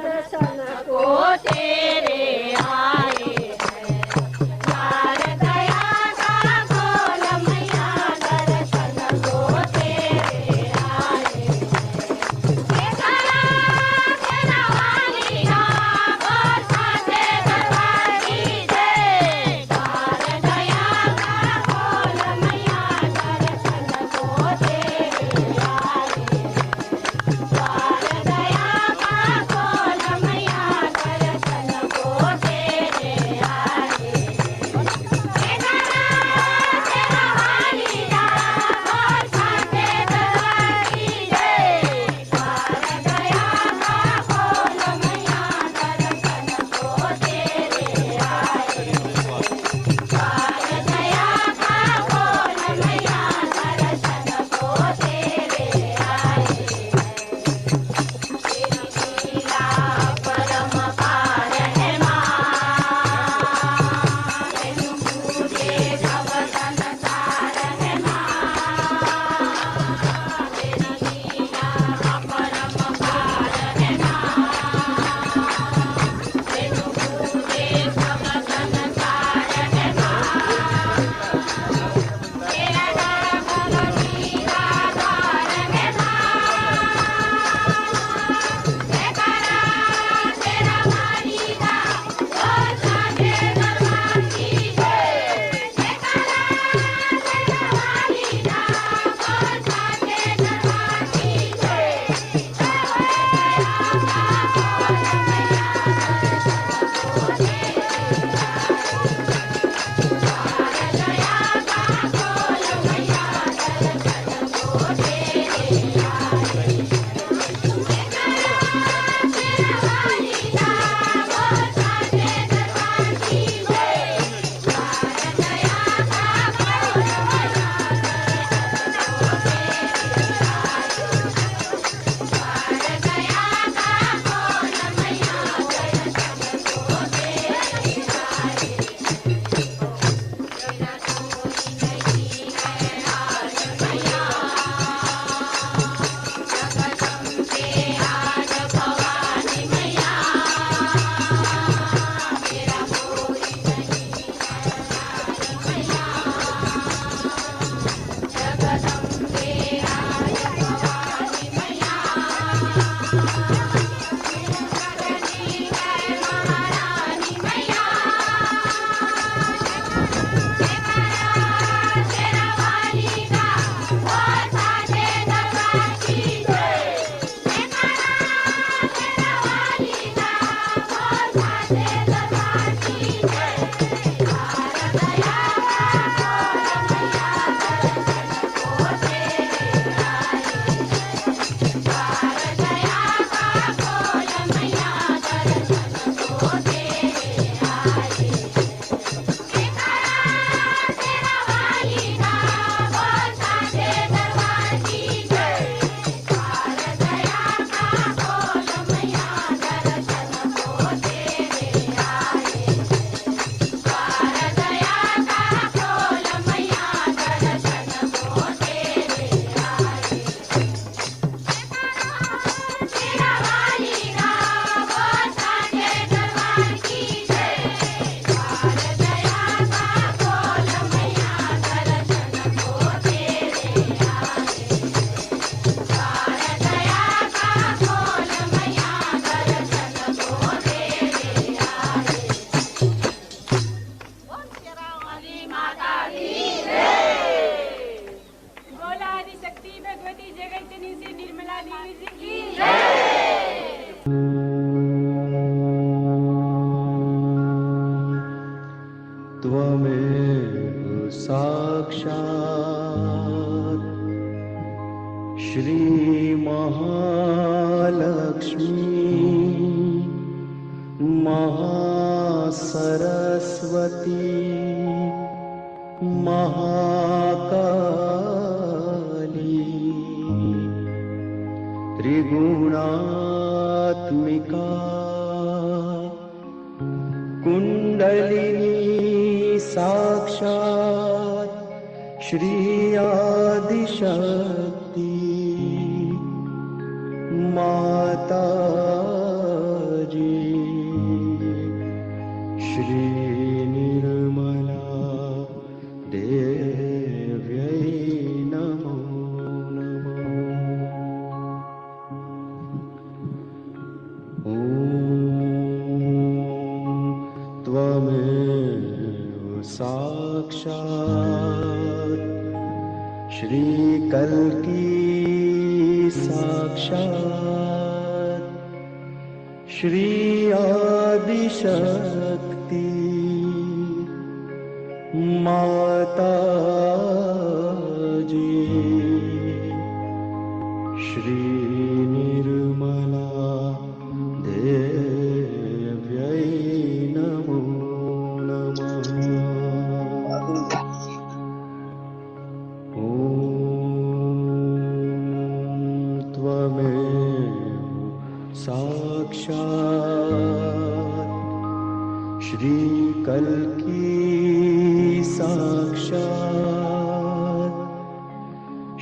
दर्शन को तेरे आए हैं यार, दया का खोल मैया दर्शन को तेरे आए हैं। तेरा तेरा वाली का बोसा दे दरबार की जय, यार दया का खोल मैया दर्शन को तेरे आए हैं। यार दया का खोल मैया दर्शन को तेरे आए हैं। तेरा तेरा वाली का बोसा दे दरबार की जय, यार दया का खोल मैया दर्शन को तेरे आए हैं। यार दया का खोल मैया दर्शन को तेरे आए हैं। तेरी लीला परम पार है माँ, तेनु पूजे सब संसार है माँ। तेरी लीला परम पार है माँ, तेनु पूजे सब संसार है माँ। तेरा दर्शन लीलाधार है तेरा वाली का बोसा दे दरबार की जय, तेरा वाली का बोसा दे दरबार की जय। दया का खोल मैया दर्शन को तेरे आए हैं। तेरा वाली का बोसा दे दरबार की जय, यार दया का खोल मैया दर्शन को तेरे आए हैं। यार दया का खोल मैया दर्शन को तेरे आए हैं। तेरा कोई नहीं है आज मैया, जगदम्बे आज भवानी मैया। तेरा कोई नहीं है आज मैया, जगदम्बे आज भवानी मैया। जगनी है महारानी मैया। तेरा वाली का बोसा दे दरबार की जय, तेरा वाली का बोसा दे दरबार की जय। यार दया का खोल मैया दर्शन को तेरे आए हैं। यार दया का खोल मैया दर्शन को तेरे आए हैं। तेरा वाली का बोसा दे दरबार की जय, यार दया का खोल मैया दर्शन को तेरे आए हैं। यार दया का खोल मैया दर्शन को तेरे आए हैं। तेरा वाली का बोसा दे दरबार की जय, यार दया का खोल मैया दर्शन को तेरे आए हैं। यार दया का खोल मैया दर्शन को तेरे आए हैं। बोल शेरावाली माता की जय। बोला आदिशक्ति भगवती जगतजननी श्री निर्मला देवी जी की जय। त्वमेव साक्षात् श्री महालक्ष्मी महासरस्वती महाकाली त्रिगुणात्मिका कुंडलिनी साक्षात् श्री आदिशक्ति माता साक्षात् श्री आदिशक्ति माता जी श्री निर्मला देव्यै नमो नमः। ॐ त्वमेव साक्षात् श्री कल्की साक्षात्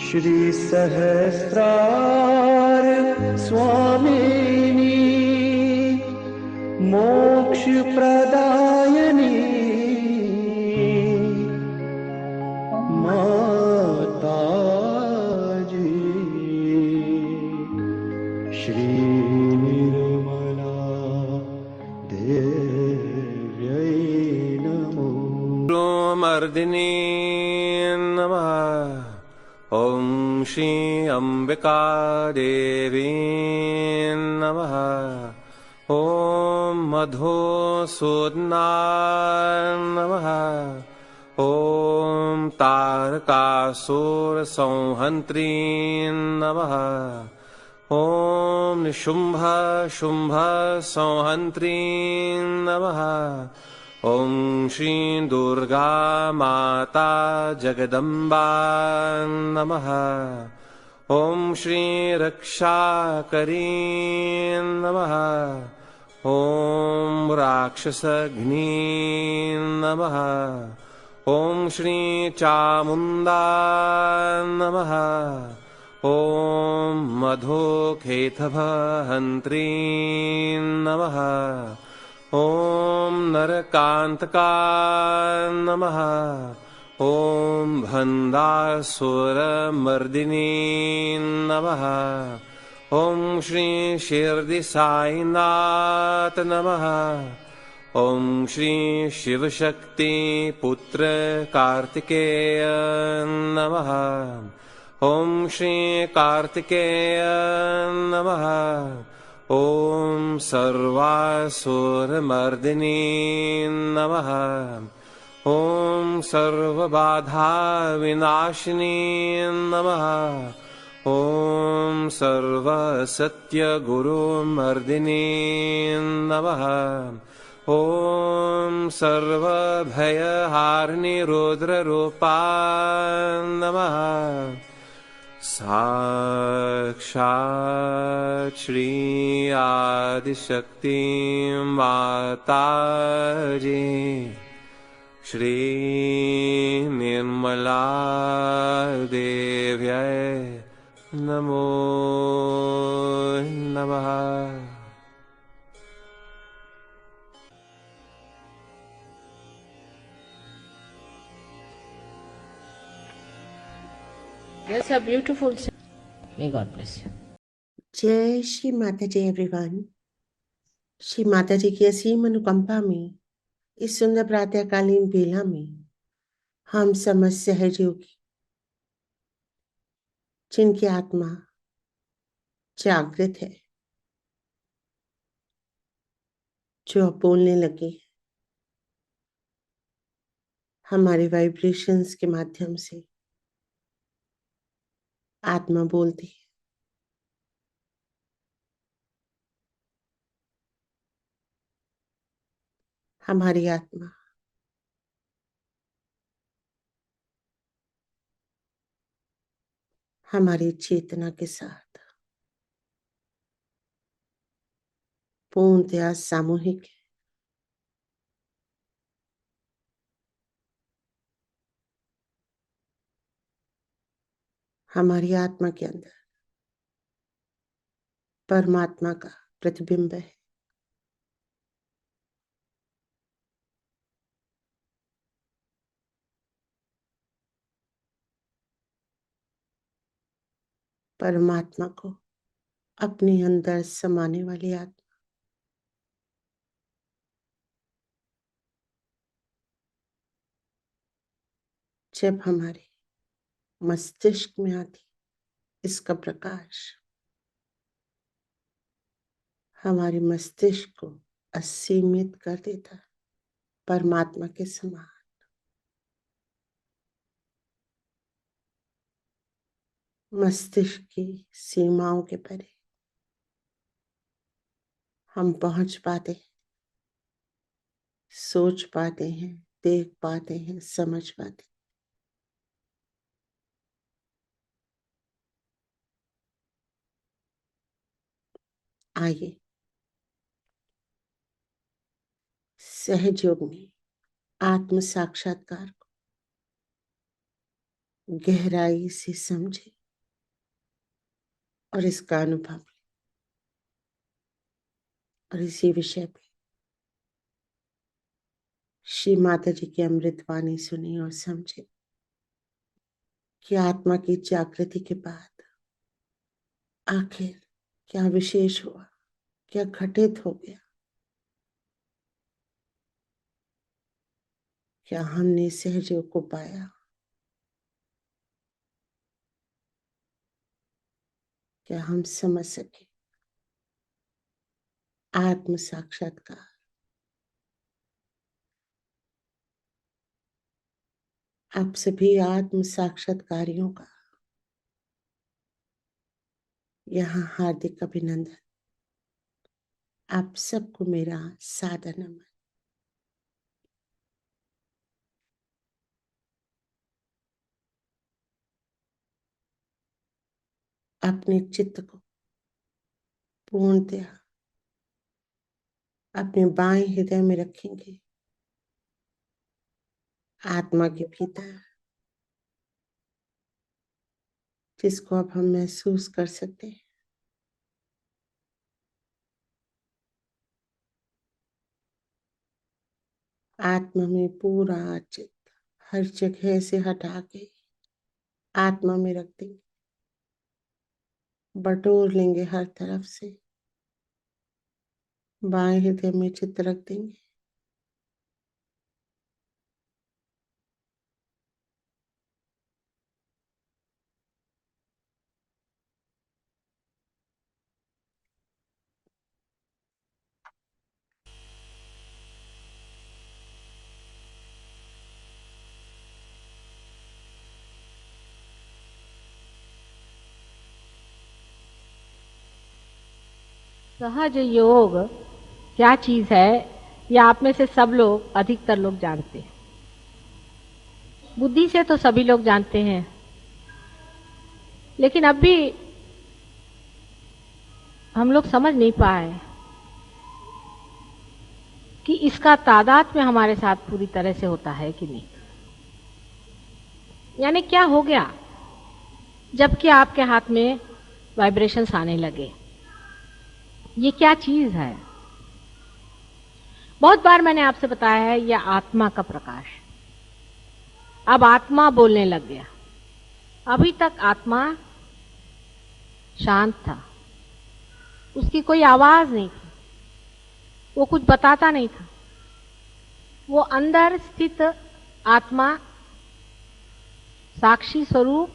श्री सहस्रार स्वामिनी मोक्ष प्रदायिनी माता जी श्री निर्मला देव्यै नमो मर्दिनी नमः। ॐ श्री अम्बिका देवी नमः। ॐ मधुसूदना नमः। ॐ तारकासुर संहन्त्री नमः। ॐ शुम्भ शुम्भ संहन्त्री नमः। ॐ श्री दुर्गा माता जगदम्बा नमः। ॐ श्री रक्षाकरी नमः। ॐ राक्षसघ्नी नमः। ॐ श्री चामुण्डा नमः। ॐ मधुकेतभहन्त्री नमः। ॐ नरकान्तका नमः। ॐ भन्दासुरमर्दिनी नमः। ॐ श्री शिरडी साईनाथ नमः। ॐ श्री शिवशक्ति पुत्र कार्तिकेय नमः। ॐ श्री कार्तिकेय नमः। ॐ सर्वासुरमर्दिनी नमः। ॐ सर्वबाधाविनाशिनी नमः। ॐ सर्वसत्यगुरुमर्दिनी नमः। ॐ सर्वभयहारिणी रुद्ररूपा नमः। साक्षात् श्री आदिशक्ति माता जी श्री निर्मला देव्यै नमो नमः। Yes, a beautiful. May God bless you. जय श्री माता जी एवरीवन। श्री माता जी की असीम अनुकंपा में इस सुंदर प्रातःकालीन बेला में हम समस्त सहयोगी जिनकी आत्मा जागृत है, जो अब बोलने लगे, हमारे वाइब्रेशंस के माध्यम से आत्मा बोलती है। हमारी आत्मा हमारी चेतना के साथ पूर्णतया सामूहिक है। हमारी आत्मा के अंदर परमात्मा का प्रतिबिंब है। परमात्मा को अपने अंदर समाने वाली आत्मा जब हमारे मस्तिष्क में आती, इसका प्रकाश हमारे मस्तिष्क को असीमित कर देता है, परमात्मा के समान। मस्तिष्क की सीमाओं के परे हम पहुंच पाते हैं, सोच पाते हैं, देख पाते हैं, समझ पाते हैं। आइए सहज योग में आत्म साक्षात्कार को गहराई से समझे और इसका अनुभव लें और इसी विषय पे श्री माता जी की अमृत वाणी सुनी और समझे कि आत्मा की जागृति के बाद आखिर क्या विशेष हुआ, क्या घटित हो गया, क्या हमने सहज योग को पाया, क्या हम समझ सके। आत्म साक्षात्कार आप सभी आत्म साक्षात्कारियों का यहाँ हार्दिक अभिनंदन। आप सबको मेरा सादर नमन। अपने चित्त को पूर्णतया अपने बाएं हृदय में रखेंगे, आत्मा के भीतर, जिसको अब हम महसूस कर सकते हैं। आत्मा में पूरा चित्त हर जगह से हटा के आत्मा में रख देंगे, बटोर लेंगे हर तरफ से, बाएं हृदय में चित्त रख देंगे। सहज योग क्या चीज है, यह आप में से सब लोग, अधिकतर लोग जानते हैं। बुद्धि से तो सभी लोग जानते हैं, लेकिन अब भी हम लोग समझ नहीं पाए कि इसका तादाद में हमारे साथ पूरी तरह से होता है कि नहीं। यानी क्या हो गया जबकि आपके हाथ में वाइब्रेशंस आने लगे। ये क्या चीज है? बहुत बार मैंने आपसे बताया है, यह आत्मा का प्रकाश। अब आत्मा बोलने लग गया। अभी तक आत्मा शांत था, उसकी कोई आवाज नहीं थी, वो कुछ बताता नहीं था। वो अंदर स्थित आत्मा साक्षी स्वरूप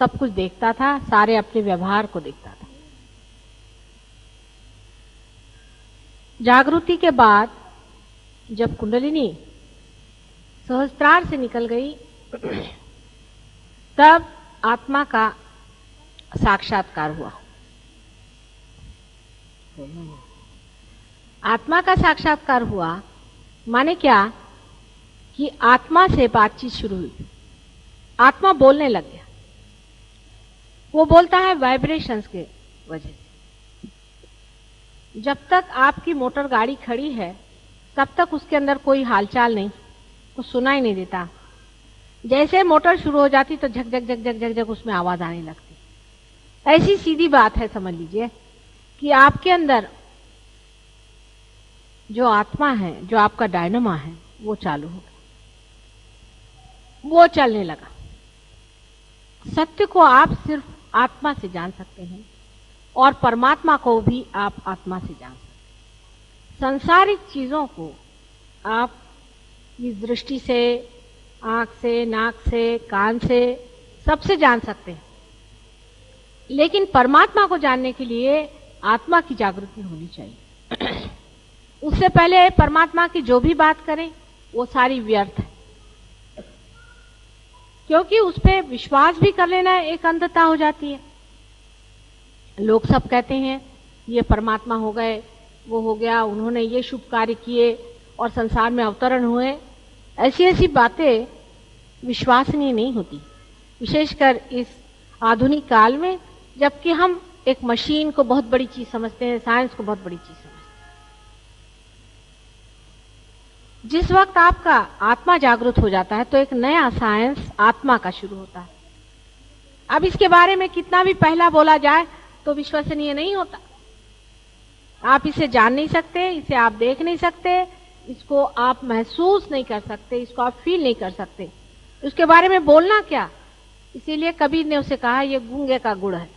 सब कुछ देखता था, सारे अपने व्यवहार को देखता था। जागृति के बाद जब कुंडलिनी सहस्त्रार से निकल गई, तब आत्मा का साक्षात्कार हुआ। आत्मा का साक्षात्कार हुआ माने क्या कि आत्मा से बातचीत शुरू हुई। आत्मा बोलने लग गया। वो बोलता है वाइब्रेशंस के वजह से। जब तक आपकी मोटर गाड़ी खड़ी है तब तक उसके अंदर कोई हालचाल नहीं, कुछ सुनाई नहीं देता। जैसे मोटर शुरू हो जाती तो झक झक झक झक झक झक उसमें आवाज आने लगती। ऐसी सीधी बात है, समझ लीजिए कि आपके अंदर जो आत्मा है, जो आपका डायनामा है, वो चालू हो गया, वो चलने लगा। सत्य को आप सिर्फ आत्मा से जान सकते हैं और परमात्मा को भी आप आत्मा से जान सकते हैं। सांसारिक चीजों को आप इस दृष्टि से, आंख से, नाक से, कान से, सबसे जान सकते हैं, लेकिन परमात्मा को जानने के लिए आत्मा की जागृति होनी चाहिए। उससे पहले परमात्मा की जो भी बात करें वो सारी व्यर्थ है, क्योंकि उस पर विश्वास भी कर लेना एक अंधता हो जाती है। लोग सब कहते हैं ये परमात्मा हो गए, वो हो गया, उन्होंने ये शुभ कार्य किए और संसार में अवतरण हुए। ऐसी ऐसी बातें विश्वसनीय नहीं होती, विशेषकर इस आधुनिक काल में, जबकि हम एक मशीन को बहुत बड़ी चीज समझते हैं, साइंस को बहुत बड़ी चीज समझते हैं। जिस वक्त आपका आत्मा जागृत हो जाता है तो एक नया साइंस आत्मा का शुरू होता है। अब इसके बारे में कितना भी पहला बोला जाए तो विश्वसनीय नहीं होता। आप इसे जान नहीं सकते, इसे आप देख नहीं सकते, इसको आप महसूस नहीं कर सकते, इसको आप फील नहीं कर सकते। उसके बारे में बोलना क्या। इसीलिए कबीर ने उसे कहा यह गूंगे का गुड़ है।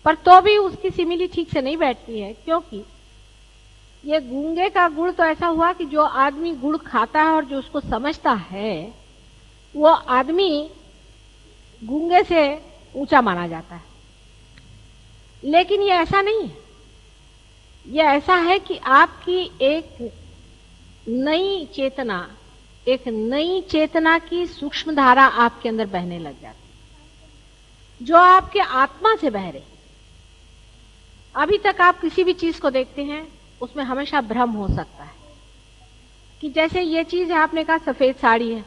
पर तो भी उसकी सिमिली ठीक से नहीं बैठती है, क्योंकि ये गूंगे का गुड़ तो ऐसा हुआ कि जो आदमी गुड़ खाता है और जो उसको समझता है वो आदमी गूंगे से ऊंचा माना जाता है। लेकिन ये ऐसा नहीं है, ये ऐसा है कि आपकी एक नई चेतना की सूक्ष्म धारा आपके अंदर बहने लग जाती है, जो आपके आत्मा से बह रही। अभी तक आप किसी भी चीज को देखते हैं उसमें हमेशा भ्रम हो सकता है कि जैसे ये चीज है, आपने कहा सफेद साड़ी है,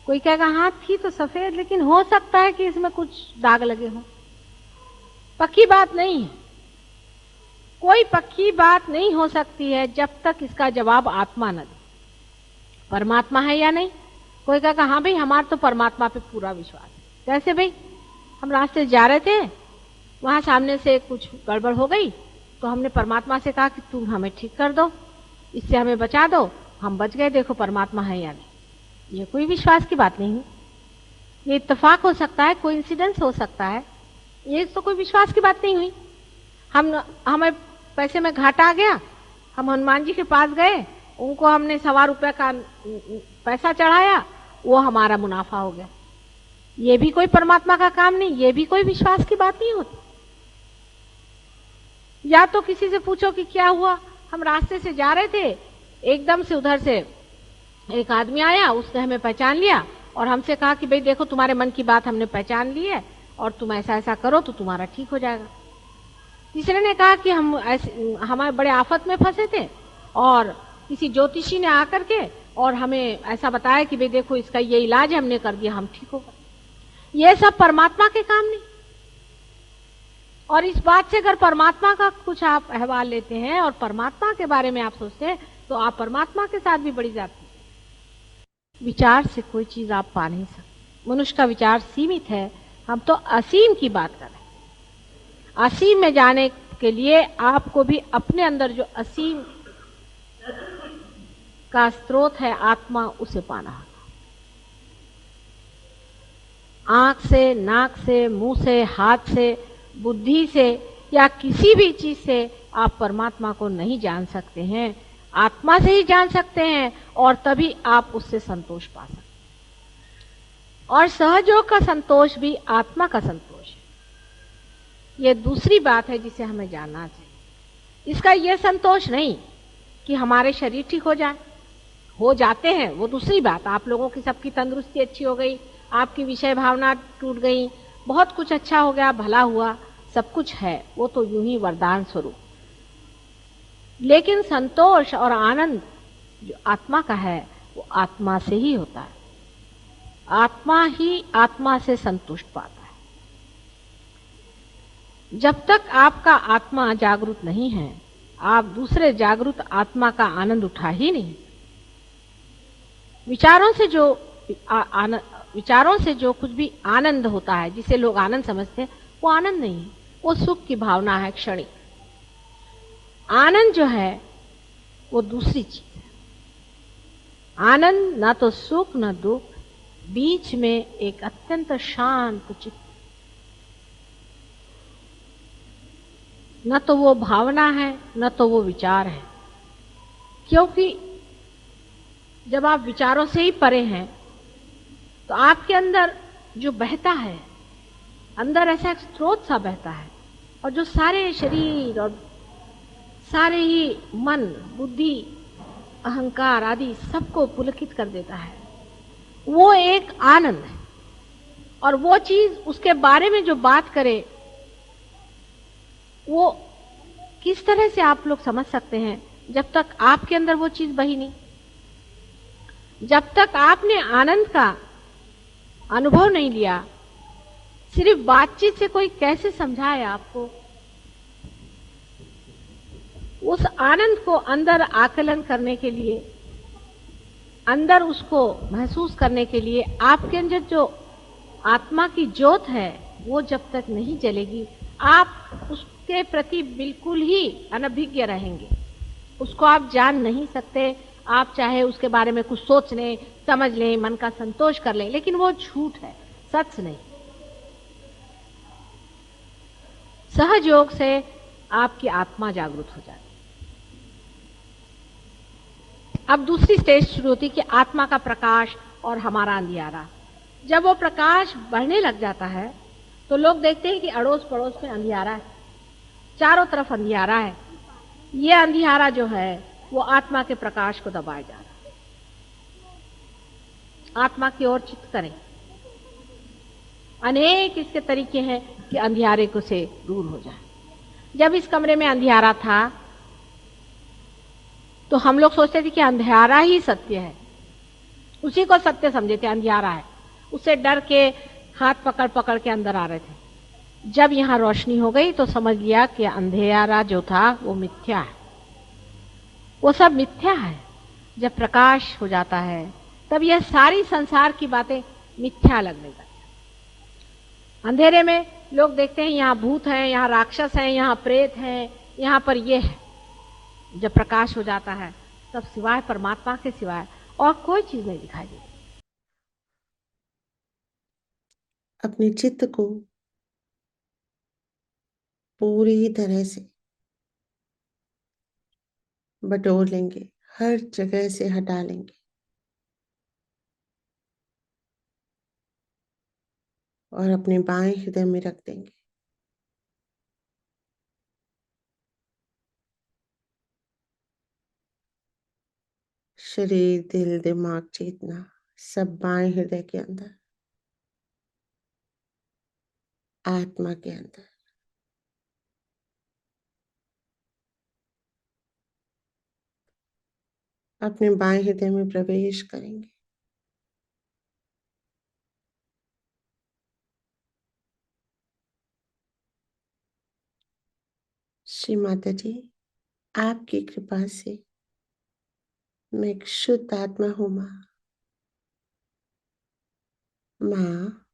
कोई कहेगा हाँ थी तो सफेद, लेकिन हो सकता है कि इसमें कुछ दाग लगे हों। पक्की बात नहीं है, कोई पक्की बात नहीं हो सकती है जब तक इसका जवाब आत्मा न दे। परमात्मा है या नहीं, कोई कहेगा हाँ भाई हमारा तो परमात्मा पे पूरा विश्वास है। कैसे भाई, हम रास्ते जा रहे थे, वहां सामने से कुछ गड़बड़ हो गई तो हमने परमात्मा से कहा कि तुम हमें ठीक कर दो, इससे हमें बचा दो, हम बच गए, देखो परमात्मा है या नहीं। ये कोई विश्वास की बात नहीं है, ये इत्तेफाक हो सकता है, कोइंसिडेंस हो सकता है, ये तो कोई विश्वास की बात नहीं हुई। हमें पैसे में घाटा आ गया, हम हनुमान जी के पास गए, उनको हमने ₹1.25 का पैसा चढ़ाया, वो हमारा मुनाफा हो गया। ये भी कोई परमात्मा का काम नहीं, ये भी कोई विश्वास की बात नहीं होती। या तो किसी से पूछो कि क्या हुआ, हम रास्ते से जा रहे थे, एकदम से उधर से एक आदमी आया, उसने हमें पहचान लिया और हमसे कहा कि भाई देखो तुम्हारे मन की बात हमने पहचान ली है और तुम ऐसा ऐसा करो तो तुम्हारा ठीक हो जाएगा। तीसरे ने कहा कि हमारे बड़े आफत में फंसे थे और किसी ज्योतिषी ने आकर के और हमें ऐसा बताया कि भाई देखो इसका ये इलाज हमने कर दिया, हम ठीक हो गए। ये सब परमात्मा के काम नहीं। और इस बात से अगर परमात्मा का कुछ आप अहवाल लेते हैं और परमात्मा के बारे में आप सोचते हैं तो आप परमात्मा के साथ भी बड़ी जाती है। विचार से कोई चीज आप पा नहीं सकते। मनुष्य का विचार सीमित है, हम तो असीम की बात कर रहे हैं। असीम में जाने के लिए आपको भी अपने अंदर जो असीम का स्रोत है आत्मा, उसे पाना होगा। आंख से, नाक से, मुंह से, हाथ से, बुद्धि से या किसी भी चीज से आप परमात्मा को नहीं जान सकते हैं, आत्मा से ही जान सकते हैं और तभी आप उससे संतोष पा सकते हैं। और सहयोग का संतोष भी आत्मा का संतोष है। यह दूसरी बात है जिसे हमें जानना चाहिए। इसका यह संतोष नहीं कि हमारे शरीर ठीक हो जाए, हो जाते हैं, वो दूसरी बात। आप लोगों की सबकी तंदुरुस्ती अच्छी हो गई, आपकी विषय भावना टूट गई, बहुत कुछ अच्छा हो गया, भला हुआ, सब कुछ है, वो तो यूं ही वरदान स्वरूप। लेकिन संतोष और आनंद जो आत्मा का है वो आत्मा से ही होता है। आत्मा ही आत्मा से संतुष्ट पाता है। जब तक आपका आत्मा जागरूक नहीं है, आप दूसरे जागरूक आत्मा का आनंद उठा ही नहीं। विचारों से जो कुछ भी आनंद होता है, जिसे लोग आनंद समझते हैं, वो आनंद नहीं है, वो सुख की भावना है, क्षणिक। आनंद जो है वो दूसरी चीज है। आनंद ना तो सुख ना दुख, बीच में एक अत्यंत शांत चित्त। न तो वो भावना है, न तो वो विचार है। क्योंकि जब आप विचारों से ही परे हैं तो आपके अंदर जो बहता है, अंदर ऐसा एक स्रोत सा बहता है, और जो सारे शरीर और सारे ही मन, बुद्धि, अहंकार आदि सबको पुलकित कर देता है, वो एक आनंद है। और वो चीज, उसके बारे में जो बात करे, वो किस तरह से आप लोग समझ सकते हैं जब तक आपके अंदर वो चीज बही नहीं, जब तक आपने आनंद का अनुभव नहीं लिया। सिर्फ बातचीत से कोई कैसे समझाए आपको? उस आनंद को अंदर आकलन करने के लिए, अंदर उसको महसूस करने के लिए आपके अंदर जो आत्मा की ज्योत है, वो जब तक नहीं जलेगी, आप उसके प्रति बिल्कुल ही अनभिज्ञ रहेंगे। उसको आप जान नहीं सकते। आप चाहे उसके बारे में कुछ सोच लें, समझ लें, मन का संतोष कर लें, लेकिन वो झूठ है, सच नहीं। सहज योग से आपकी आत्मा जागृत हो जाती। अब दूसरी स्टेज शुरू होती कि आत्मा का प्रकाश और हमारा अंधियारा। जब वो प्रकाश बढ़ने लग जाता है तो लोग देखते हैं कि अड़ोस पड़ोस में अंधियारा है, चारों तरफ अंधियारा है। ये अंधियारा जो है वो आत्मा के प्रकाश को दबाए जा रहा है। आत्मा की ओर चित्त करें। अनेक इसके तरीके हैं कि अंधियारे को से दूर हो जाए। जब इस कमरे में अंधियारा था तो हम लोग सोचते थे कि अंधियारा ही सत्य है, उसी को सत्य समझे थे, अंधियारा है। उससे डर के हाथ पकड़ पकड़ के अंदर आ रहे थे। जब यहां रोशनी हो गई तो समझ लिया कि अंधियारा जो था वो मिथ्या है, वो सब मिथ्या है। जब प्रकाश हो जाता है तब यह सारी संसार की बातें मिथ्या लगने लगती हैं। अंधेरे में लोग देखते हैं यहाँ भूत हैं, यहाँ राक्षस हैं, यहाँ प्रेत हैं, यहाँ पर ये है। जब प्रकाश हो जाता है तब सिवाय परमात्मा के सिवाय और कोई चीज नहीं दिखाई देती। अपने चित्त को पूरी तरह से बटोर लेंगे, हर जगह से हटा लेंगे और अपने बाएं हृदय में रख देंगे। शरीर, दिल, दिमाग, चेतना सब बाएं हृदय के अंदर, आत्मा के अंदर। अपने बाएं हृदय में प्रवेश करेंगे। श्री माता जी, आपकी कृपा से मैं एक शुद्ध आत्मा हूँ माँ। माँ,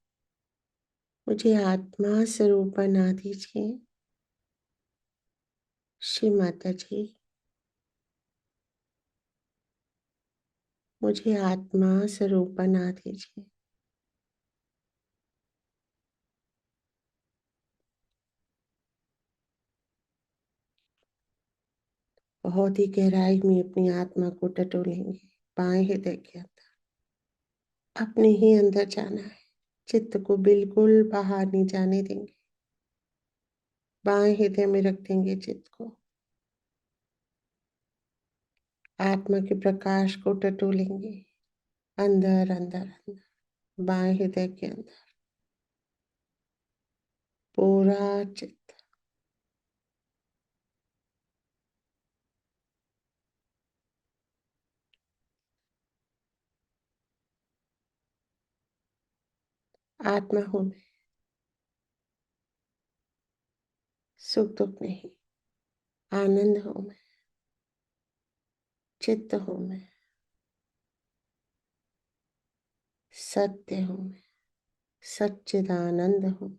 मुझे आत्मा स्वरूप बना दीजिए। श्री माता जी, मुझे आत्मा स्वरूप बना दीजिए। बहुत ही गहराई में अपनी आत्मा को टटोलेंगे, बाएं हृदय के अंदर अपने ही अंदर जाना है। चित्त को बिल्कुल बाहर नहीं जाने देंगे। बाएं हृदय में रख देंगे चित्त को। आत्मा के प्रकाश को टटोलेंगे अंदर अंदर अंदर, बाएं हृदय के अंदर पूरा चित्त। आत्मा हूं मैं, सुख दुख नहीं, आनंद हूं मैं, चित्त हूं मैं, सत्य हूं मैं, सच्चिदानंद हूं मैं।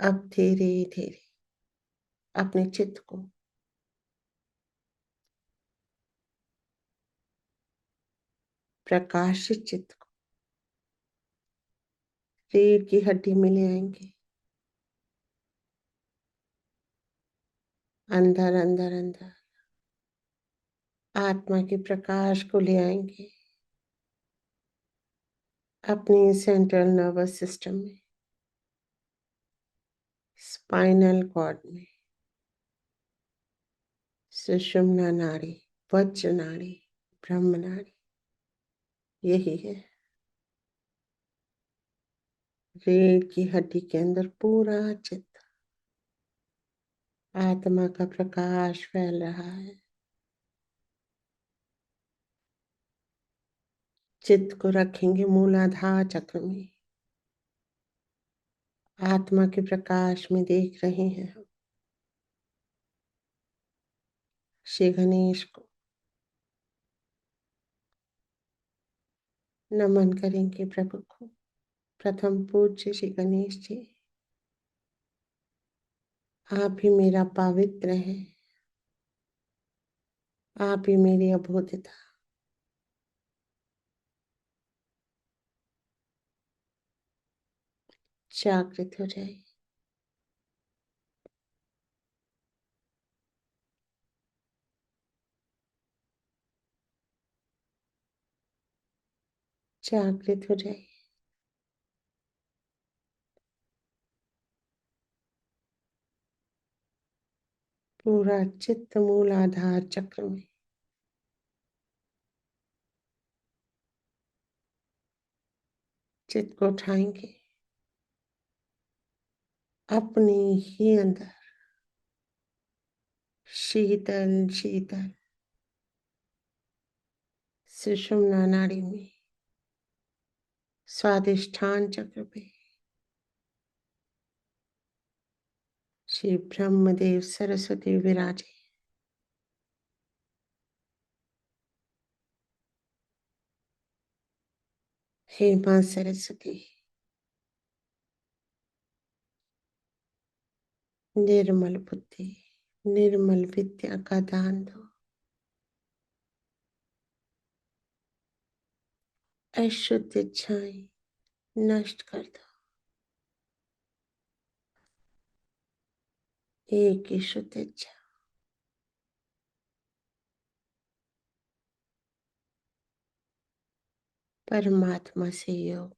अब धीरे धीरे अपने चित्त को प्रकाशित चित्त को रीढ़ की हड्डी में ले आएंगे। अंदर अंदर अंदर आत्मा के प्रकाश को ले आएंगे अपनी सेंट्रल नर्वस सिस्टम में, स्पाइनल कॉर्ड में, सुषुम्ना नाड़ी, वज्र नाड़ी, ब्रह्म नाड़ी। यही है रीढ़ की हड्डी के अंदर पूरा चित्त, आत्मा का प्रकाश फैल रहा है। चित्त को रखेंगे मूलाधार चक्र में, आत्मा के प्रकाश में देख रहे हैं हम श्री गणेश को। नमन करेंगे प्रभु को। प्रथम पूज्य श्री गणेश जी, आप ही मेरा पवित्र है, आप ही मेरी अबोधता। जागृत हो जाए, जागृत हो जाए। पूरा चित्त मूलाधार चक्र में, चित्त को उठाएंगे अपने ही अंदर, शीतल शीतल सुषुम्ना नाड़ी में, स्वादिष्ठान चक्र पे श्री ब्रह्मदेव सरस्वती विराजे। हे मां सरस्वती, निर्मल बुद्धि, निर्मल विद्या का दान दो। अशुद्ध इच्छाएं नष्ट कर दो। एक ही शुद्ध इच्छा, परमात्मा से योग।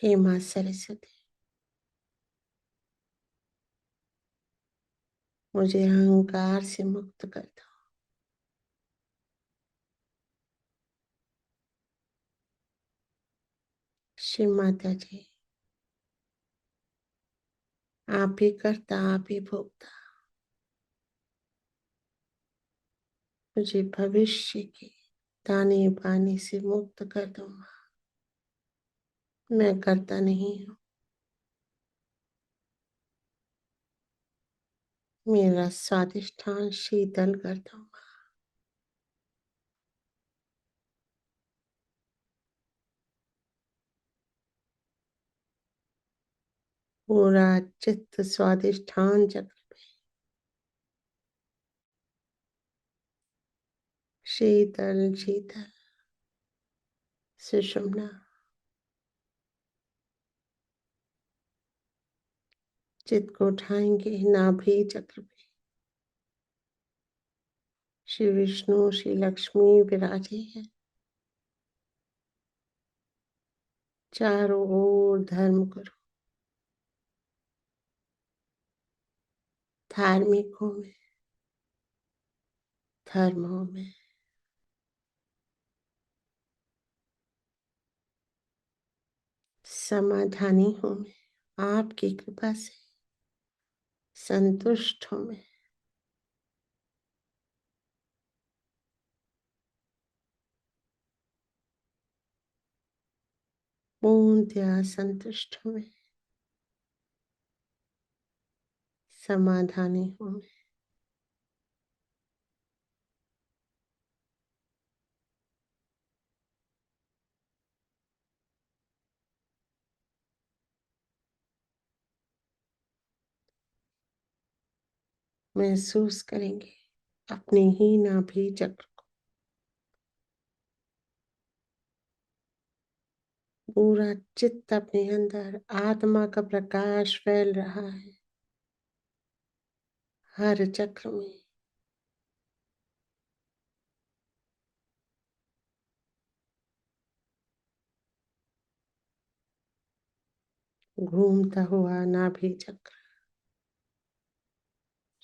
हे मां सरस्वती, मुझे अहंकार से मुक्त कर दो। श्री माता जी, आप ही करता, आप ही भोगता। मुझे भविष्य के ताने बाने से मुक्त कर दो मां। मैं करता नहीं हूँ, मेरा स्वादिष्ठान शीतल कर दो मां। पूरा चित्त स्वादिष्ठान चक्र पे शीतल शीतल सुषुम्ना। चित्त को उठाएंगे नाभि चक्र पे, श्री विष्णु श्री लक्ष्मी विराजे हैं। चारों ओर धर्म गुरु, धार्मिकों में, धर्मों में, समाधानी हूं मैं आपकी कृपा से, संतुष्ट हूं मैं। पूर्णतया संतुष्ट हूं मैं, समाधानी हूं मैं। महसूस करेंगे अपने ही नाभि चक्र को पूरा चित्त अपने अंदर आत्मा का प्रकाश फैल रहा है हर चक्र में। घूमता हुआ नाभि चक्र,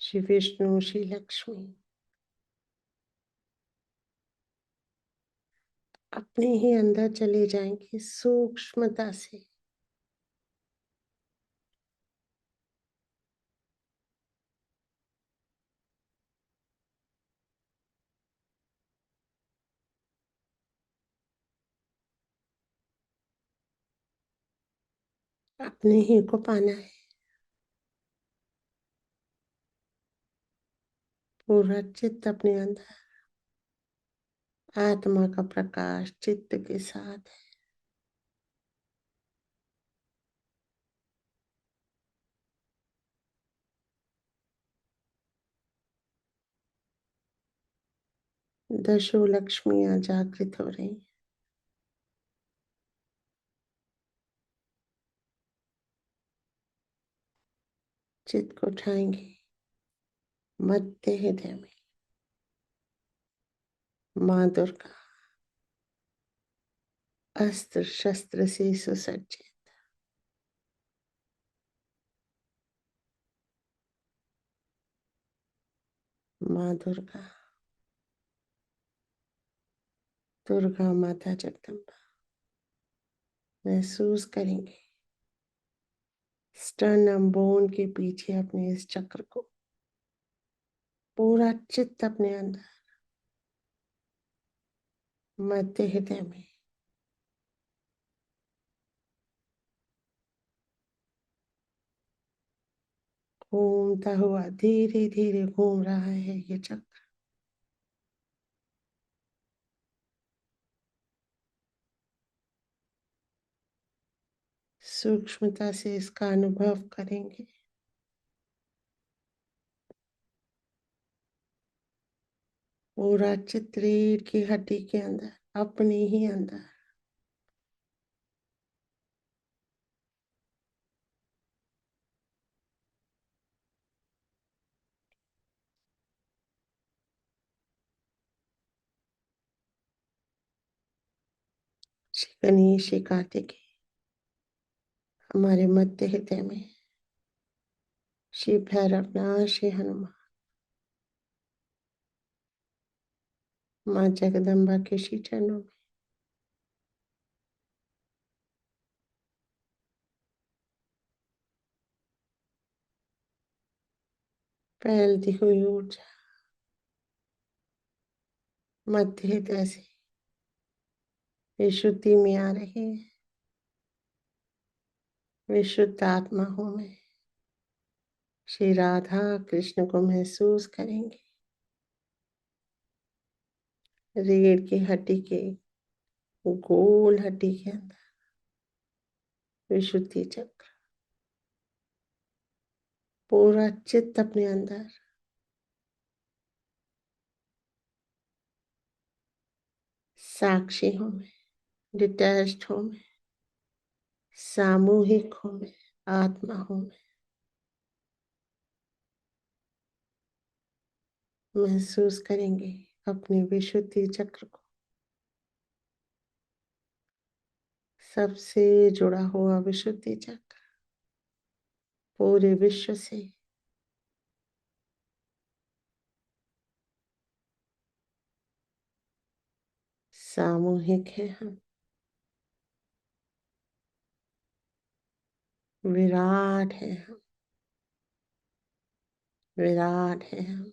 श्री विष्णु श्री लक्ष्मी अपने ही अंदर चले जाएंगे सूक्ष्मता से। अपने ही को पाना है। पूरा चित्त अपने अंदर आत्मा का प्रकाश चित्त के साथ है। दशो लक्ष्मियां जागृत हो रही हैं। चित्त को उठाएंगे मध्य हृदय में माँ दुर्गा अस्त्र शस्त्र से सुसज्जित। माँ दुर्गा, दुर्गा माता जगदम्बा महसूस करेंगे स्टर्नम बोन के पीछे अपने इस चक्र को। पूरा चित्त अपने अंदर मध्य हृदय में घूमता हुआ धीरे धीरे घूम रहा है ये चक्र। सूक्ष्मता से इसका अनुभव करेंगे। पूरा चित्त रीढ़ की हड्डी के अंदर अपने ही अंदर श्री गणेश श्री कार्तिकेय हमारे मध्य हृदय में, श्री भैरवनाथ श्री हनुमान माँ जगदम्बा के श्री चरणों में फैलती हुई ऊर्जा मध्य हृदय से विशुद्धि में आ रही है। विशुद्ध आत्मा हूं मैं। श्री राधा कृष्ण को महसूस करेंगे रीढ़ की हड्डी के गोल हड्डी के अंदर विशुद्धि चक्र। पूरा चित्त अपने अंदर साक्षी हूं मैं, डिटैच्ड हूं मैं, सामूहिक हूं मैं, आत्मा हूं मैं। महसूस करेंगे अपने विशुद्धि चक्र को सबसे जुड़ा हुआ विशुद्धि चक्र पूरे विश्व से सामूहिक है। हम विराट है, हम विराट है। हम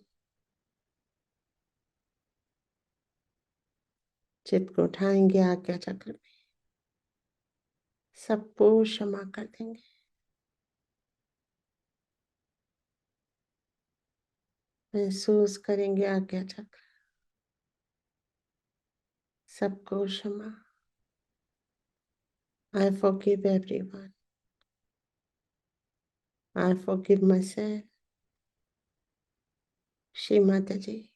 चित्त को उठाएंगे आज्ञा चक्र में, सबको क्षमा कर देंगे। महसूस करेंगे आज्ञा चक्र, सबको क्षमा। I forgive everyone. I forgive myself. Shri Mataji,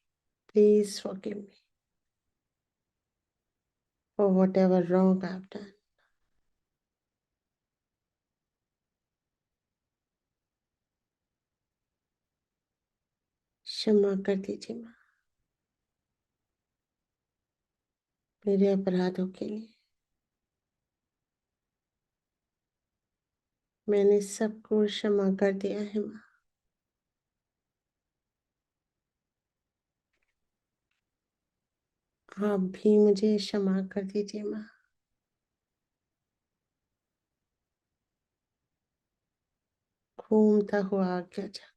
please forgive me for whatever wrong I've done. क्षमा कर दीजिए माँ मेरे अपराधों के लिए। मैंने सबको क्षमा कर दिया है माँ। आप भी मुझे क्षमा कर दीजिए माँ। घूमता हुआ आज्ञा चक्र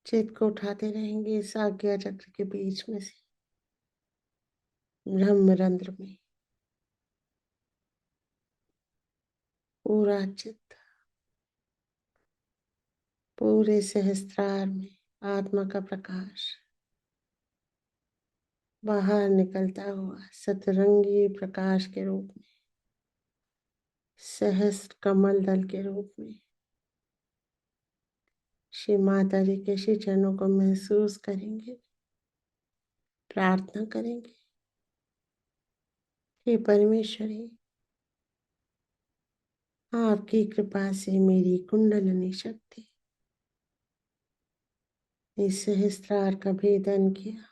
चित्त को उठाते रहेंगे इस आज्ञा चक्र के बीच में से, ब्रह्मरंध्र में पूरा चित्त, पूरे सहस्त्रार में आत्मा का प्रकाश बाहर निकलता हुआ सतरंगी प्रकाश के रूप में, सहस्त्र कमल दल के रूप में श्री माता जी के श्री चरणों को महसूस करेंगे, प्रार्थना करेंगे। हे परमेश्वरी, आपकी कृपा से मेरी कुंडलिनी शक्ति इस सहस्त्रार का भेदन किया,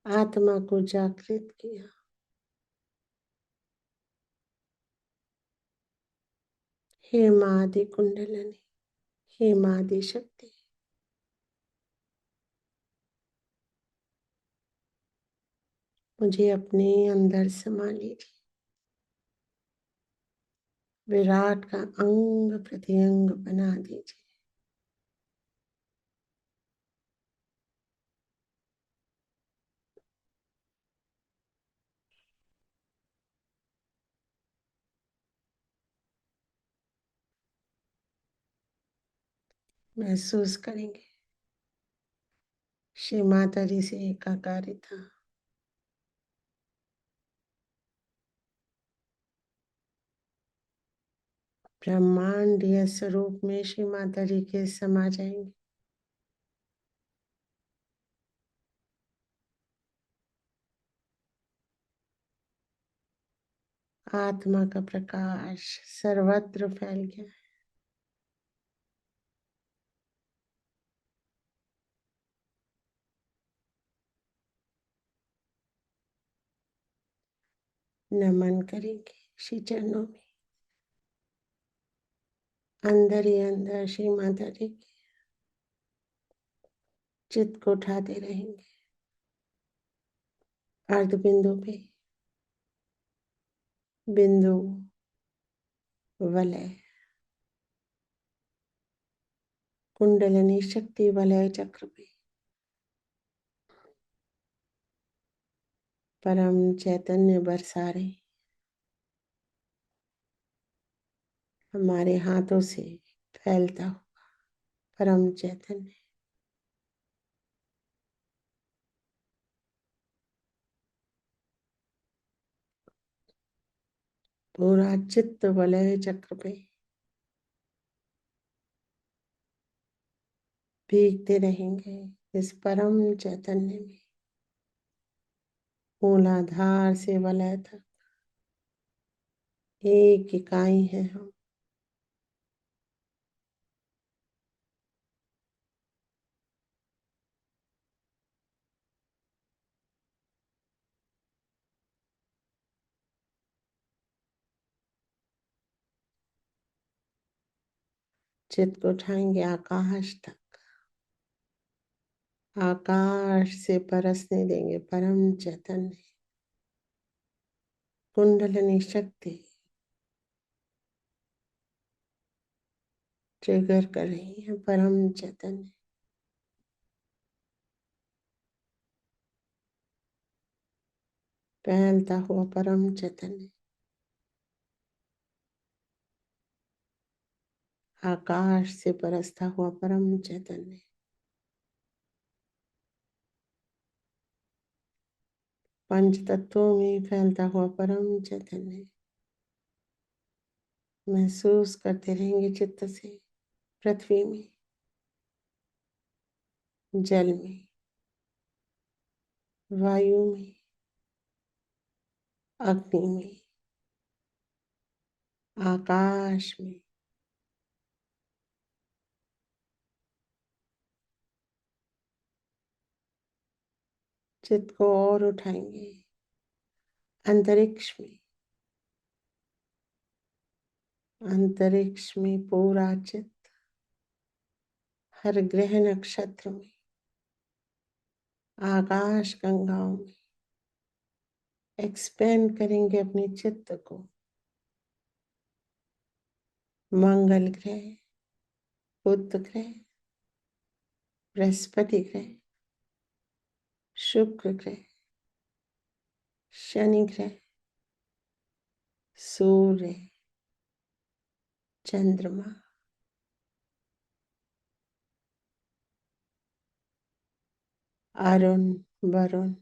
आत्मा को जागृत किया। हे माँ आदि कुंडलिनी, हे माँ आदि शक्ति, मुझे अपने अंदर समा लीजिए। विराट का अंग प्रत्यंग बना दीजिए। महसूस करेंगे श्री माता जी से एकाकारिता, ब्रह्मांडीय स्वरूप में श्री माता जी के समा जाएंगे। आत्मा का प्रकाश सर्वत्र फैल गया है। नमन करेंगे श्री चरणों में, अंदर ही अंदर श्री माता जी के चित्त को उठाते रहेंगे। अर्ध बिंदु पे बिंदु, वलय, कुंडलिनी शक्ति वलय चक्र पे परम चैतन्य बरसा रहे, हमारे हाथों से फैलता हुआ परम चैतन्य पूरा चित्त वलय चक्र पे भीगते रहेंगे। इस परम चैतन्य में मूलाधार से वलय तक एक इकाई है हम। चित्त को उठाएंगे आकाश तक, आकाश से परसने देंगे परम चैतन्य, कुंडलिनी शक्ति ट्रिगर कर रही है परम चैतन्य। फैलता हुआ परम चैतन्य आकाश से बरसता हुआ परम चैतन्य पंच तत्वों में फैलता हुआ परम चैतन्य महसूस करते रहेंगे चित्त से। पृथ्वी में, जल में, वायु में, अग्नि में, आकाश में। चित्त को और उठाएंगे अंतरिक्ष में। अंतरिक्ष में पूरा चित्त, हर ग्रह नक्षत्र में, आकाश गंगाओं में एक्सपेंड करेंगे अपने चित्त को। मंगल ग्रह, बुध ग्रह, बृहस्पति ग्रह, शुक्र ग्रह, शनि ग्रह, सूर्य, चंद्रमा, अरुण, वरुण,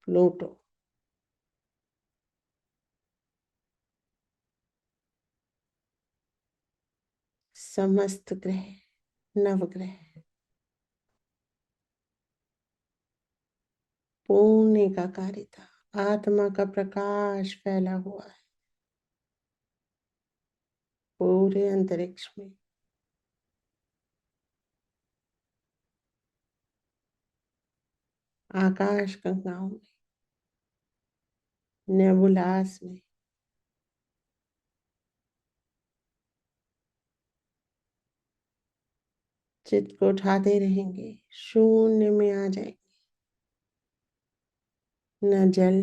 प्लूटो, समस्त ग्रह, नवग्रह, पूर्ण एकाकारिता, आत्मा का प्रकाश फैला हुआ है पूरे अंतरिक्ष में। आकाश गंगाओं में, नेबुलास में, चित्त को उठाते रहेंगे, शून्य में आ जाएंगे। न जल,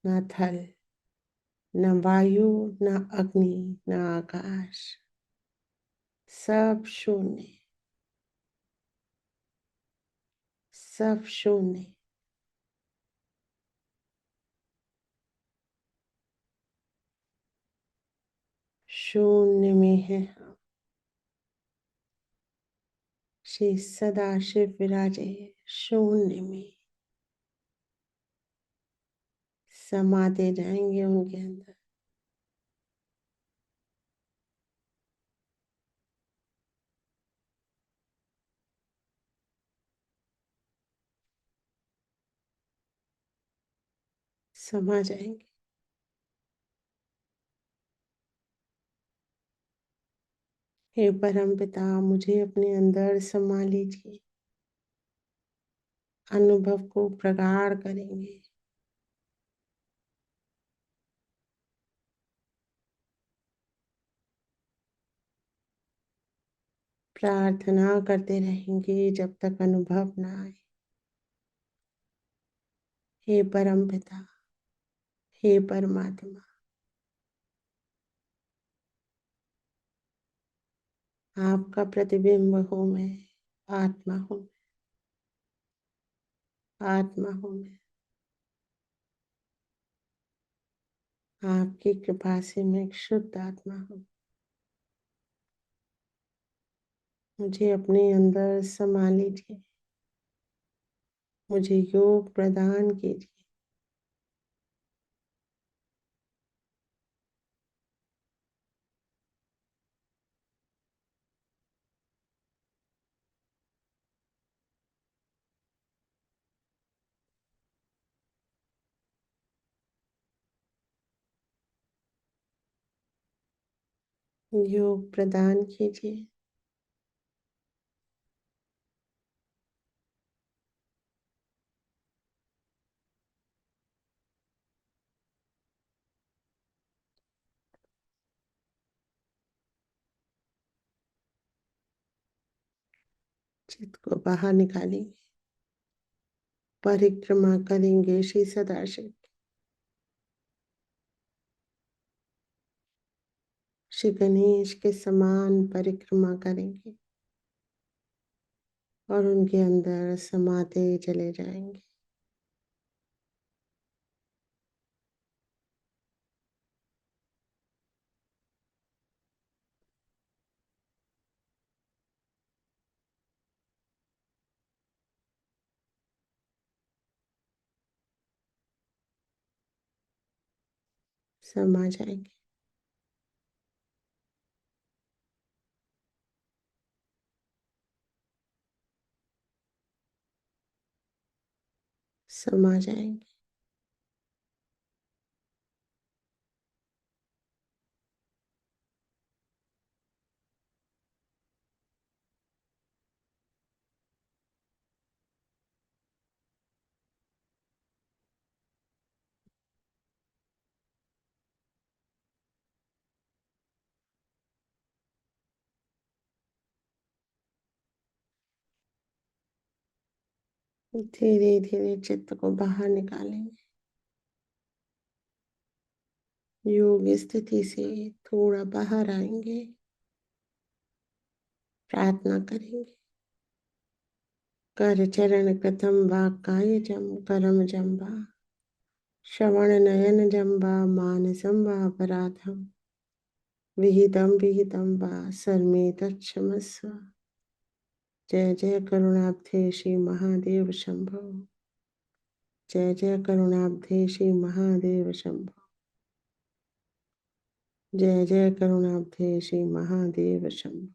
न थल, न वायु, न अग्नि, न आकाश, सब शून्य, सब शून्य। शून्य में है हम। श्री सदाशिव विराजे शून्य में। समाते जाएंगे उनके अंदर। समा जाएंगे। हे परम पिता, मुझे अपने अंदर समा लीजिए। अनुभव को प्रगाढ़ करेंगे। प्रार्थना करते रहेंगे जब तक अनुभव ना आए। हे परम पिता, हे परमात्मा, आपका प्रतिबिंब हूँ मैं, आत्मा हूँ मैं, आत्मा हूँ मैं। आपकी कृपा से मैं एक शुद्ध आत्मा हूँ। मुझे अपने अंदर समा लीजिए। मुझे योग प्रदान कीजिए। योग प्रदान कीजिए। चित्त को बाहर निकालेंगे। परिक्रमा करेंगे श्री सदाशिव, श्री गणेश के समान परिक्रमा करेंगे और उनके अंदर समाते चले जाएंगे। समा जाएंगे। समा जाएंगे। धीरे धीरे चित्त को बाहर निकालेंगे। योग स्थिति से थोड़ा बाहर आएंगे, प्रार्थना करेंगे। कर चरण कृतम वाक्काय जम करम जम्बा श्रवण नयन जम्बा मानसम वा अपराधम विहितम विहितम वा सर्मे तत्क्षमस्व। जय जय करुणाब्धे श्री महादेव शंभो। जय जय करुणाब्धे श्री महादेव शंभो। जय जय करुणाब्धे श्री महादेव शंभो।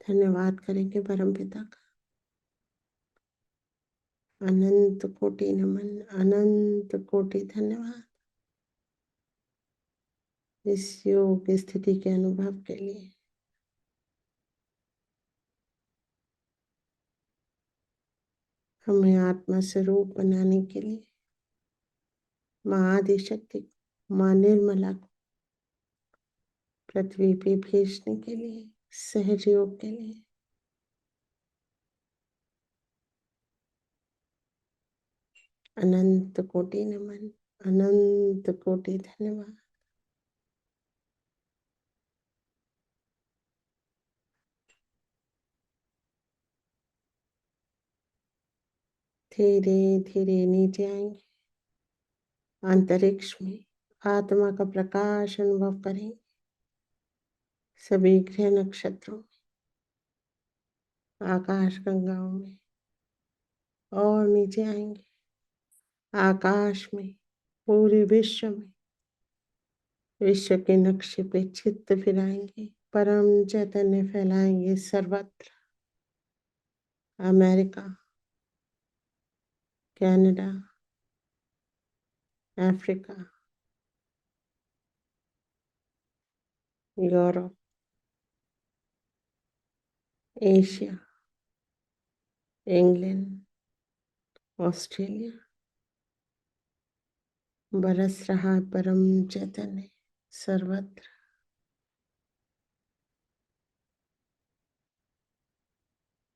धन्यवाद करेंगे परम पिता का। अनंत कोटि नमन, अनंत कोटि धन्यवाद इस योग स्थिति के अनुभव के लिए। हमें आत्मा स्वरूप बनाने के लिए, माँ आदिशक्ति, माँ निर्मला को पृथ्वी पे भेजने के लिए, सहज योग के लिए। अनंत कोटि नमन, अनंत कोटि धन्यवाद। धीरे धीरे नीचे आएंगे, अंतरिक्ष में आत्मा का प्रकाश अनुभव करेंगे। सभी ग्रह नक्षत्रों में, आकाश गंगाओं में, और नीचे आएंगे आकाश में, पूरे विश्व में। विश्व के नक्शे पे चित्त फिराएंगे, परम चैतन्य फैलाएंगे सर्वत्र। America, Canada, Africa, Europe, Asia, England, Australia, बरस रहा है परम चैतन्य सर्वत्र।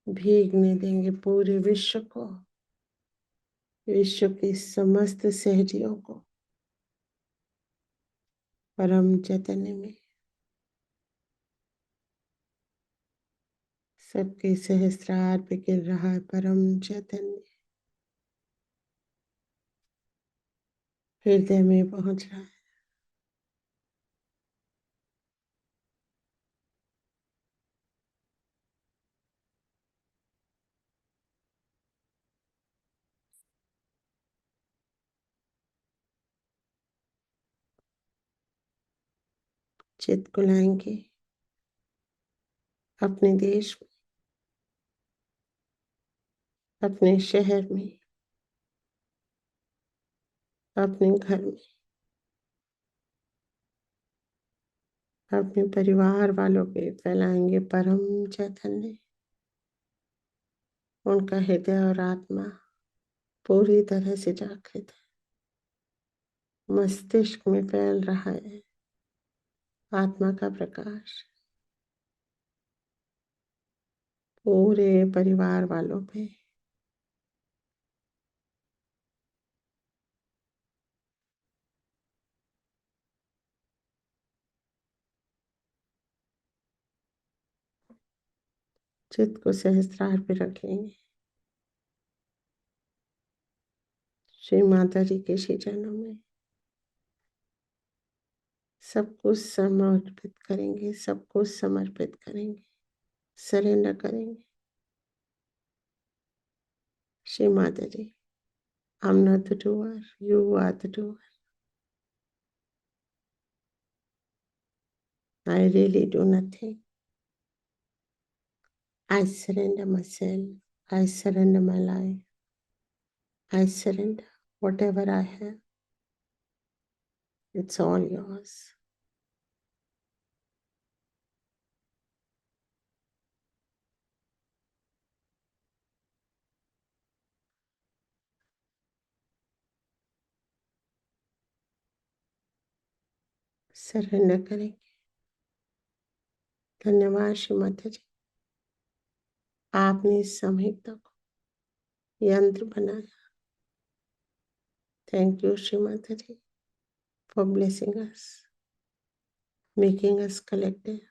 भीगने देंगे पूरे विश्व को, विश्व के समस्त सहजियों को परम चैतन्य में। सबके सहस्रार पे गिर रहा है परम चैतन्य, हृदय में पहुंच रहा है। चित्त को लाएंगे अपने देश में, अपने शहर में, अपने घर में, अपने परिवार वालों पे फैलाएंगे परम चैतन्य। उनका हृदय और आत्मा पूरी तरह से जागृत है, मस्तिष्क में फैल रहा है आत्मा का प्रकाश। पूरे परिवार वालों पे चित्त को सहस्त्रार पे रख लेंगे। श्री माता जी के श्री चरणों में सब कुछ समर्पित करेंगे, सब कुछ समर्पित करेंगे, सरेंडर करेंगे। श्री माता जी, I'm not the doer, you are the doer. I really do nothing. I surrender myself. I surrender my life. I surrender whatever I have. It's all yours. Surrender करेंगे। धन्यवाद श्री माता जी, आपने इस संहिता को यंत्र बनाया। Thank you Shri Mata ji for blessing us, making us collective,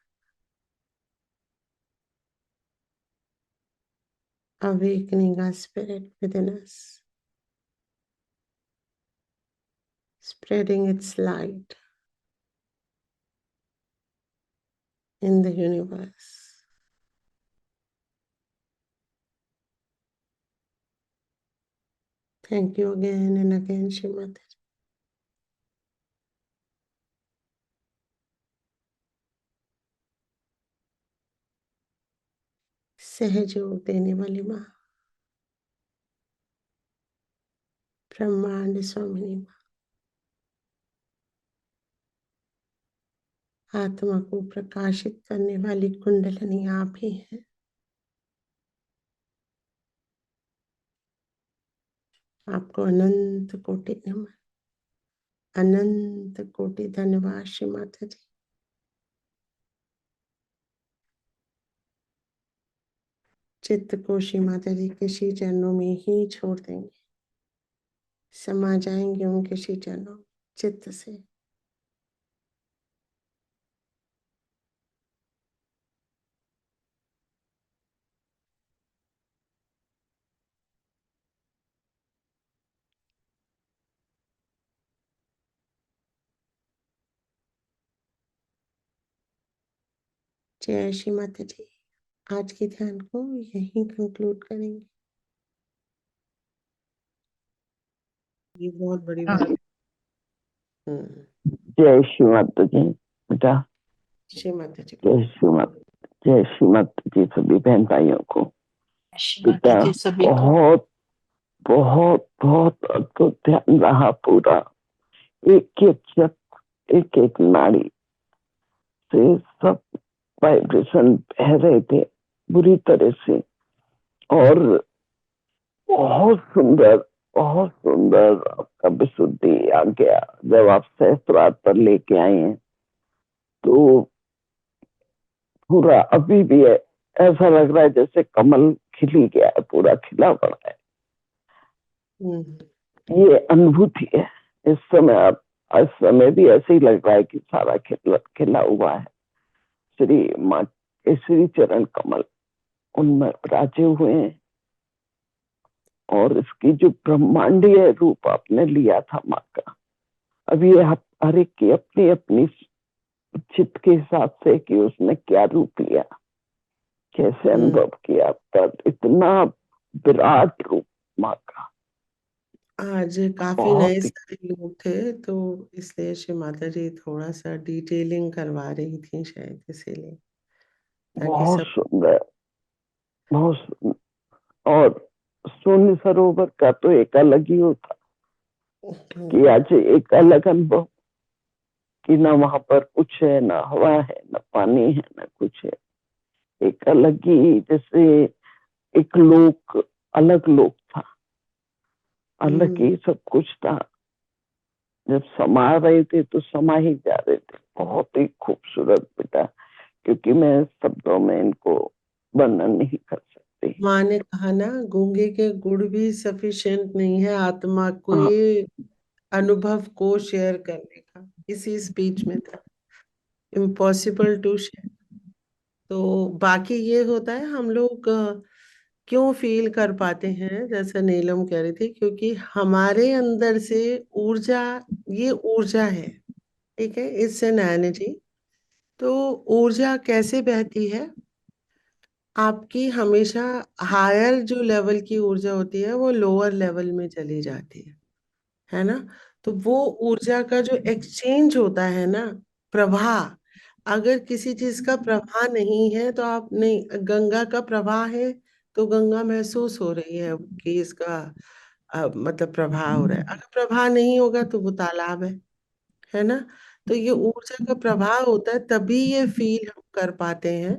awakening our spirit within us, spreading its light in the universe. Thank you again and again, Shri Mataji. सहयोग देने वाली माँ, ब्रह्मांड स्वामिनी माँ, आत्मा को प्रकाशित करने वाली कुंडलिनी आप ही हैं। आपको अनंत कोटि नमन, अनंत कोटि धन्यवाद श्री माता जी। चित्त को श्री माता जी के श्री चरणों में ही छोड़ देंगे, समा जाएंगे उनके श्री चरणों में चित्त से। जय श्री माता जी। आज के ध्यान को यहीं कंक्लूड करेंगे। ये बहुत बड़ी बात है। जय श्री माता जी बेटा, श्री माता जी। जय श्री माता, जय श्री माता जी सभी बहन भाइयों को। बेटा बहुत बहुत बहुत अद्भुत ध्यान रहा पूरा, एक एक शब्द एक एक नाड़ी से सब वाइब्रेशन बह रहे थे बुरी तरह से, और बहुत सुंदर आपका विशुद्धि आ गया। जब आप सहस्त्रार्थ पर लेके आए हैं तो पूरा अभी भी ऐसा लग रहा है जैसे कमल खिली गया है, पूरा खिला पड़ा है। ये अनुभूति है इस समय। आप इस समय भी ऐसे ही लग रहा है कि सारा खिला हुआ है। श्री माँ के श्री चरण कमल उनमें राजे हुए हैं, और इसकी जो ब्रह्मांडीय रूप आपने लिया था माँ का, अब ये हर एक की अपनी अपनी चित्त के हिसाब से कि उसने क्या रूप लिया, कैसे अनुभव किया, पर इतना विराट रूप माँ का। आज काफी नए सारे लोग थे तो इसलिए श्री माता जी थोड़ा सा डिटेलिंग करवा रही थी शायद, इसीलिए। बहुत सुंदर, बहुत सुंदर। और सोनी सरोवर का तो एक अलग ही होता कि आज एक अलग अनुभव कि ना वहां पर कुछ है, ना हवा है, ना पानी है, ना कुछ है। एक अलग ही, जैसे एक लोक, अलग लोक था, अलग ही सब कुछ था। जब समा रहे थे तो समा ही जा रहे थे। बहुत ही खूबसूरत बेटा, क्योंकि मैं शब्दों में इनको वर्णन नहीं कर सकती। माँ ने कहा ना, गूंगे के गुड़ भी सफिशिएंट नहीं है आत्मा को ये अनुभव को शेयर करने का। इसी स्पीच में था, इम्पॉसिबल टू शेयर। तो बाकी ये होता है, हम लोग क्यों फील कर पाते हैं, जैसा नीलम कह रही थी, क्योंकि हमारे अंदर से ऊर्जा, ये ऊर्जा है, ठीक है, इट्स एन एनर्जी। तो ऊर्जा कैसे बहती है आपकी, हमेशा हायर जो लेवल की ऊर्जा होती है वो लोअर लेवल में चली जाती है ना। तो वो ऊर्जा का जो एक्सचेंज होता है ना, प्रवाह, अगर किसी चीज का प्रवाह नहीं है तो आप नहीं, गंगा का प्रवाह है तो गंगा महसूस हो रही है कि इसका मतलब प्रवाह हो रहा है। अगर प्रवाह नहीं होगा तो वो तालाब है ना। तो ये ऊर्जा का प्रवाह होता है, तभी ये फील हम कर पाते हैं।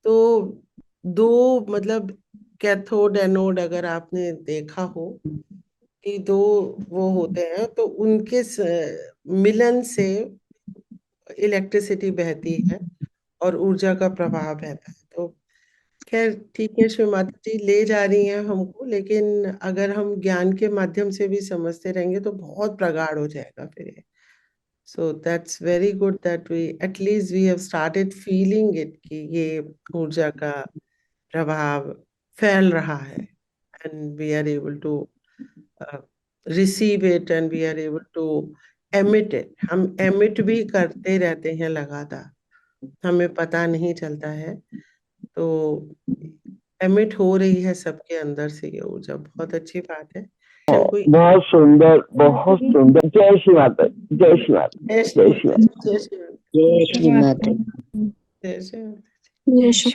तो दो मतलब कैथोड एनोड अगर आपने देखा हो कि दो वो होते हैं, तो उनके मिलन से इलेक्ट्रिसिटी बहती है और ऊर्जा का प्रवाह बहता है। तो खैर ठीक है, श्री माता जी ले जा रही हैं हमको, लेकिन अगर हम ज्ञान के माध्यम से भी समझते रहेंगे तो बहुत प्रगाढ़ हो जाएगा फिर ये। So that's very good that we at least we have started feeling it कि ये ऊर्जा का प्रभाव फैल रहा है, and we are able to receive it and we are able to emit it. हम एमिट भी करते रहते हैं लगातार, हमें पता नहीं चलता है। तो एमिट हो रही है सबके अंदर से ये ऊर्जा, बहुत अच्छी बात है। कोई बहुत सुंदर, बहुत सुंदर। जय श्री माता, जय श्री माता, जय जय श्री माता। जय श्री जय श्री माता। जय श्री जय श्री